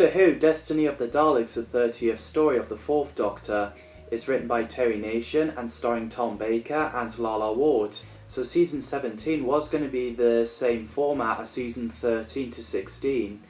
Doctor Who, Destiny of the Daleks, the 30th story of the 4th Doctor, is written by Terry Nation and starring Tom Baker and Lala Ward. So season 17 was going to be the same format as season 13 to 16,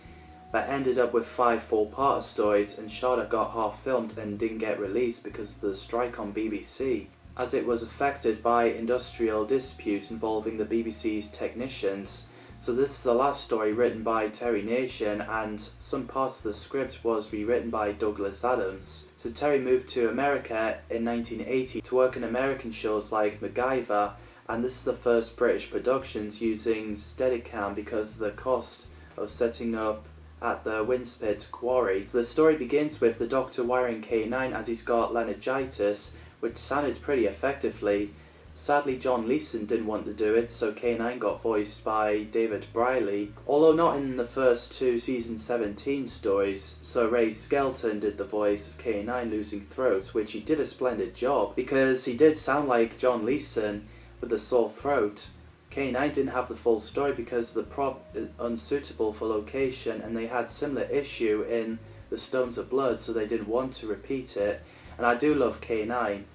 but ended up with 5 4-part stories, and Charlotte got half filmed and didn't get released because of the strike on BBC, as it was affected by industrial dispute involving the BBC's technicians. So this is the last story written by Terry Nation, and some parts of the script was rewritten by Douglas Adams. So Terry moved to America in 1980 to work in American shows like MacGyver, and this is the first British productions using Steadicam because of the cost of setting up at the Winspit quarry. So the story begins with the Doctor wiring K9 as he's got laryngitis, which sounded pretty effectively. Sadly, John Leeson didn't want to do it, so K9 got voiced by David Briley, although not in the first 2 season 17 stories. So Ray Skelton did the voice of K9 losing throat, which he did a splendid job, because he did sound like John Leeson with a sore throat. K9 didn't have the full story because the prop is unsuitable for location, and they had similar issue in The Stones of Blood, so they didn't want to repeat it. And I do love K9.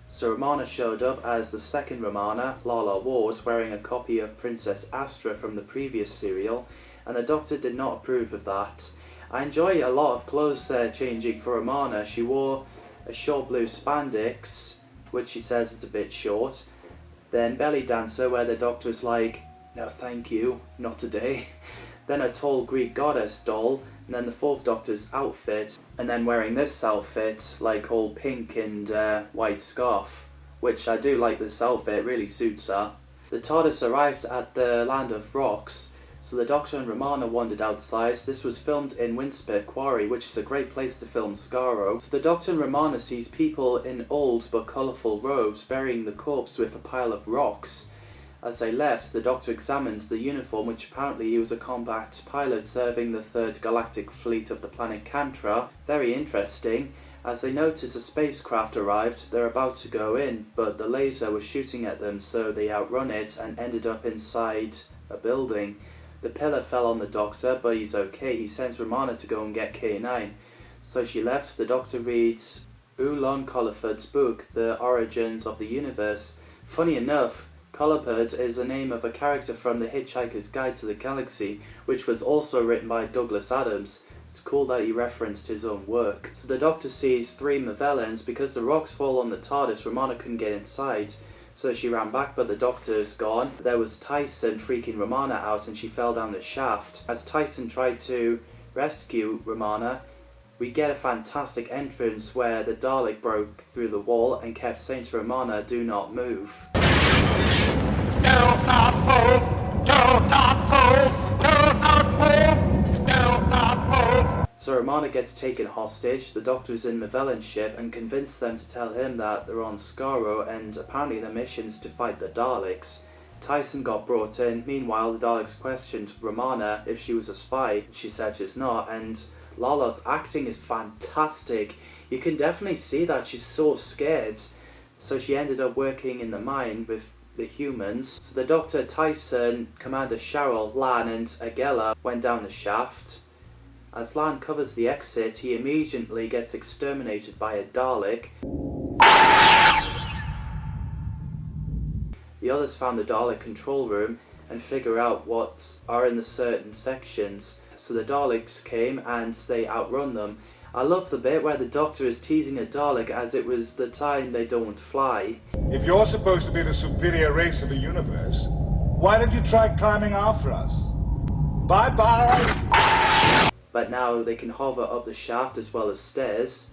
So Romana showed up as the second Romana, Lala Ward, wearing a copy of Princess Astra from the previous serial, and the Doctor did not approve of that. I enjoy a lot of clothes changing for Romana. She wore a short blue spandex, which she says is a bit short, then belly dancer where the Doctor is like, no thank you, not today, then a tall Greek goddess doll, and then the 4th Doctor's outfit, and then wearing this outfit, like all pink and white scarf, which I do like this outfit, it really suits her. The TARDIS arrived at the Land of Rocks, so the Doctor and Romana wandered outside. This was filmed in Winspit Quarry, which is a great place to film Skaro. So the Doctor and Romana sees people in old but colourful robes burying the corpse with a pile of rocks. As they left, the Doctor examines the uniform, which apparently he was a combat pilot serving the 3rd Galactic Fleet of the planet Kantra. Very interesting. As they notice a spacecraft arrived, they're about to go in, but the laser was shooting at them, so they outrun it and ended up inside a building. The pillar fell on the Doctor, but he's okay. He sends Romana to go and get K9. So she left. The Doctor reads Ullon Colliford's book, The Origins of the Universe. Funny enough, Colliford is the name of a character from The Hitchhiker's Guide to the Galaxy, which was also written by Douglas Adams. It's cool that he referenced his own work. So the Doctor sees 3 Mavellans. Because the rocks fall on the TARDIS, Romana couldn't get inside, so she ran back, but the Doctor's gone. There was Tyson freaking Romana out, and she fell down the shaft. As Tyson tried to rescue Romana, we get a fantastic entrance where the Dalek broke through the wall and kept saying to Romana, do not move. Do not move! Do not move! Do not move! Do not move! So Romana gets taken hostage. The Doctor's in Mavellan's ship and convinced them to tell him that they're on Skaro, and apparently the mission's to fight the Daleks. Tyson got brought in. Meanwhile, the Daleks questioned Romana if she was a spy. She said she's not, and Lala's acting is fantastic. You can definitely see that she's so scared. So she ended up working in the mine with the humans. So the Doctor, Tyson, Commander Cheryl, Lan and Agella went down the shaft. As Lan covers the exit, he immediately gets exterminated by a Dalek. The others found the Dalek control room and figure out what are in the certain sections. So the Daleks came and they outrun them. I love the bit where the Doctor is teasing a Dalek as it was the time they don't fly. If you're supposed to be the superior race of the universe, why don't you try climbing after us? Bye-bye! But now they can hover up the shaft as well as stairs.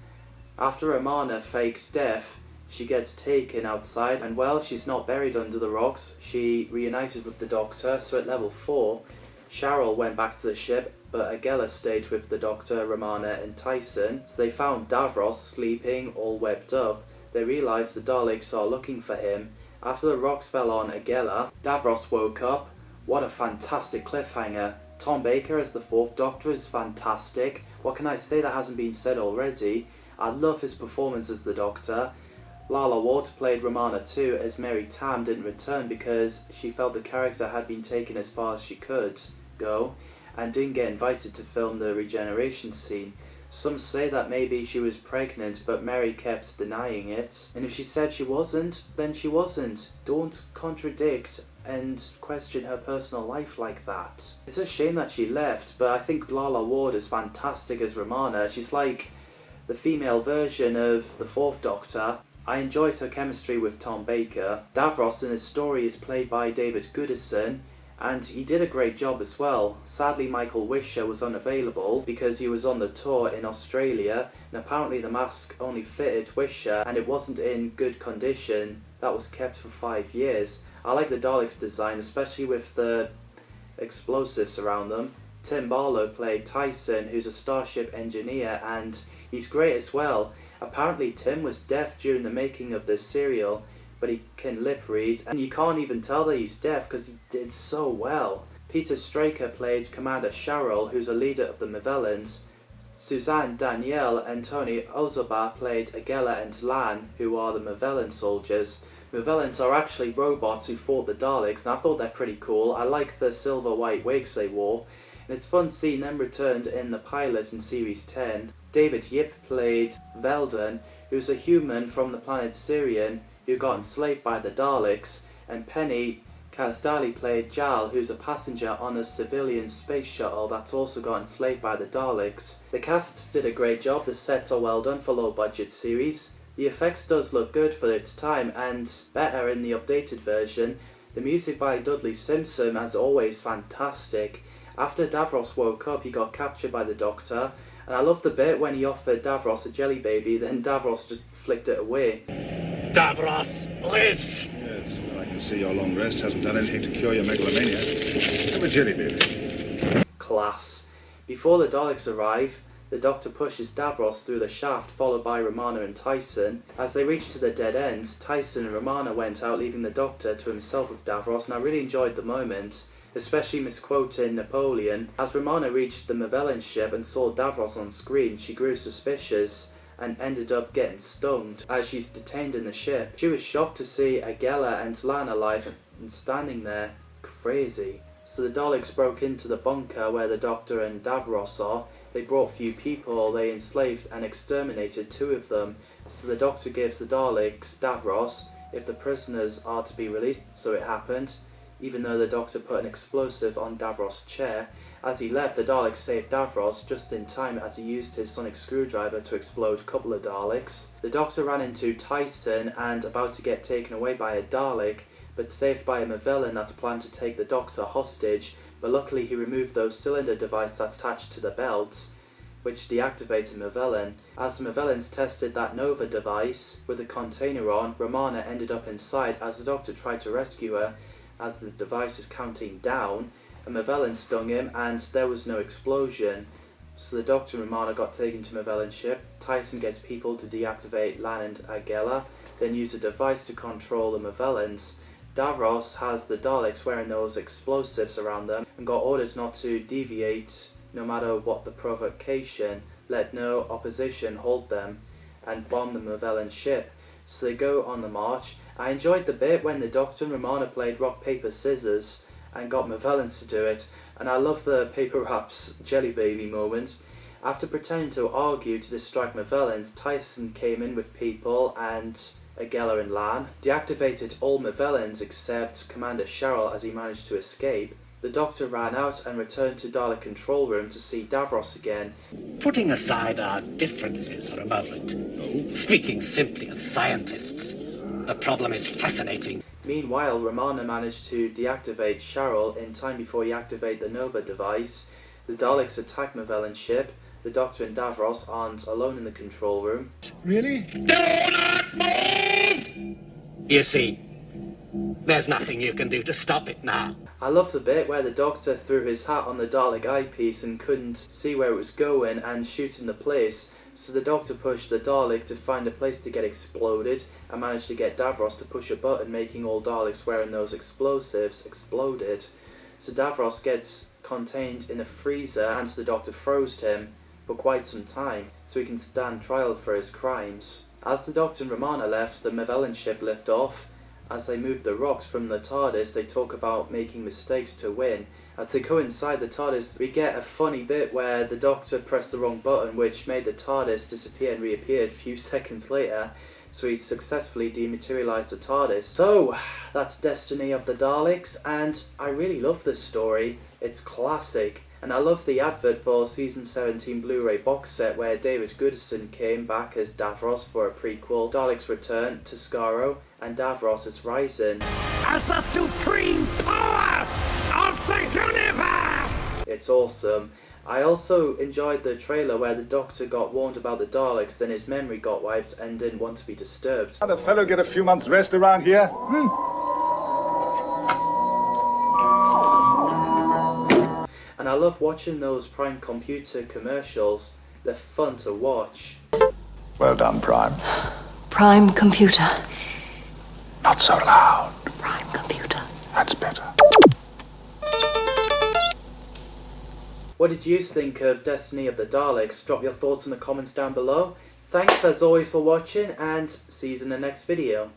After Romana faked death, she gets taken outside, and well, she's not buried under the rocks. She reunited with the Doctor, so at level 4, Cheryl went back to the ship, but Agella stayed with the Doctor, Romana and Tyson. So they found Davros sleeping, all webbed up. They realised the Daleks are looking for him. After the rocks fell on Agella, Davros woke up. What a fantastic cliffhanger. Tom Baker as the 4th Doctor is fantastic. What can I say that hasn't been said already? I love his performance as the Doctor. Lala Ward played Romana too, as Mary Tam didn't return because she felt the character had been taken as far as she could go. and didn't get invited to film the regeneration scene. Some say that maybe she was pregnant, but Mary kept denying it. And if she said she wasn't, then she wasn't. Don't contradict and question her personal life like that. It's a shame that she left, but I think Lala Ward is fantastic as Romana. She's like the female version of the Fourth Doctor. I enjoyed her chemistry with Tom Baker. Davros in his story is played by David Goodison, and he did a great job as well. Sadly, Michael Wisher was unavailable because he was on the tour in Australia, and apparently the mask only fitted Wisher and it wasn't in good condition. That was kept for 5 years. I like the Daleks design, especially with the explosives around them. Tim Barlow played Tyson, who's a Starship engineer, and he's great as well. Apparently Tim was deaf during the making of this serial, but he can lip read, and you can't even tell that he's deaf because he did so well. Peter Straker played Commander Sharrell, who's a leader of the Mavellans. Suzanne Danielle and Tony Ozoba played Agella and Lan, who are the Mavellan soldiers. Mavellans are actually robots who fought the Daleks, and I thought they're pretty cool. I like the silver-white wigs they wore, and it's fun seeing them returned in the pilot in Series 10. David Yip played Veldon, who's a human from the planet Sirian, who got enslaved by the Daleks, and Penny Kazdali played Jal, who's a passenger on a civilian space shuttle that's also got enslaved by the Daleks. The casts did a great job, the sets are well done for low budget series. The effects does look good for its time and better in the updated version. The music by Dudley Simpson, as always, fantastic. After Davros woke up, he got captured by the Doctor, and I love the bit when he offered Davros a jelly baby, then Davros just flicked it away. Davros lives! Yes, well, I can see your long rest hasn't done anything to cure your megalomania. Have a jelly baby. Class. Before the Daleks arrive, the Doctor pushes Davros through the shaft, followed by Romana and Tyson. As they reach to the dead end, Tyson and Romana went out, leaving the Doctor to himself with Davros, and I really enjoyed the moment, especially misquoting Napoleon. As Romana reached the Mavellan ship and saw Davros on screen, she grew suspicious and ended up getting stung as she's detained in the ship. She was shocked to see Agella and Lan alive and standing there. Crazy. So the Daleks broke into the bunker where the Doctor and Davros are. They brought few people, they enslaved and exterminated 2 of them. So the Doctor gives the Daleks Davros if the prisoners are to be released, so it happened, even though the Doctor put an explosive on Davros' chair. As he left, the Daleks saved Davros just in time as he used his sonic screwdriver to explode a couple of Daleks. The Doctor ran into Tyson and about to get taken away by a Dalek, but saved by a Mavellan that planned to take the Doctor hostage, but luckily he removed those cylinder devices that's attached to the belt, which deactivated Mavellan. As the Mavellans tested that Nova device with a container on, Romana ended up inside as the Doctor tried to rescue her. As the device is counting down, a Mavellan stung him and there was no explosion. So the Doctor and Romana got taken to Mavellan ship. Tyson gets people to deactivate Lan and Agella, then use a device to control the Mavellans. Davros has the Daleks wearing those explosives around them and got orders not to deviate no matter what the provocation, let no opposition hold them, and bomb the Mavellan ship. So they go on the march. I enjoyed the bit when the Doctor and Romana played rock, paper, scissors and got Mavellans to do it, and I love the paper wraps jelly baby moment. After pretending to argue to distract Mavellans, Tyson came in with people and Agella and Lan, deactivated all Mavellans except Commander Sharrell as he managed to escape. The Doctor ran out and returned to Dalek control room to see Davros again. Putting aside our differences for a moment, speaking simply as scientists, the problem is fascinating. Meanwhile, Romana managed to deactivate Sharrell in time before he activated the Nova device. The Daleks attack Mavellan ship. The Doctor and Davros aren't alone in the control room. Really? Do not move! You see, there's nothing you can do to stop it now. I love the bit where the Doctor threw his hat on the Dalek eyepiece and couldn't see where it was going and shooting the place, so the Doctor pushed the Dalek to find a place to get exploded and managed to get Davros to push a button, making all Daleks wearing those explosives exploded. So Davros gets contained in a freezer and the Doctor froze him for quite some time so he can stand trial for his crimes. As the Doctor and Romana left, the Mavellan ship lifted off as they move the rocks from the TARDIS, they talk about making mistakes to win. As they go inside the TARDIS, we get a funny bit where the Doctor pressed the wrong button, which made the TARDIS disappear and reappeared a few seconds later, so he successfully dematerialised the TARDIS. So, that's Destiny of the Daleks, and I really love this story. It's classic. And I love the advert for Season 17 Blu-ray box set where David Goodison came back as Davros for a prequel, Daleks Return to Skaro, and Davros is Rising. As the supreme power of the universe! It's awesome. I also enjoyed the trailer where the Doctor got warned about the Daleks, then his memory got wiped and didn't want to be disturbed. Can't a fellow get a few months rest around here? And I love watching those Prime Computer commercials. They're fun to watch. Well done, Prime. Prime Computer. Not so loud. Prime Computer. That's better. What did you think of Destiny of the Daleks? Drop your thoughts in the comments down below. Thanks as always for watching, and see you in the next video.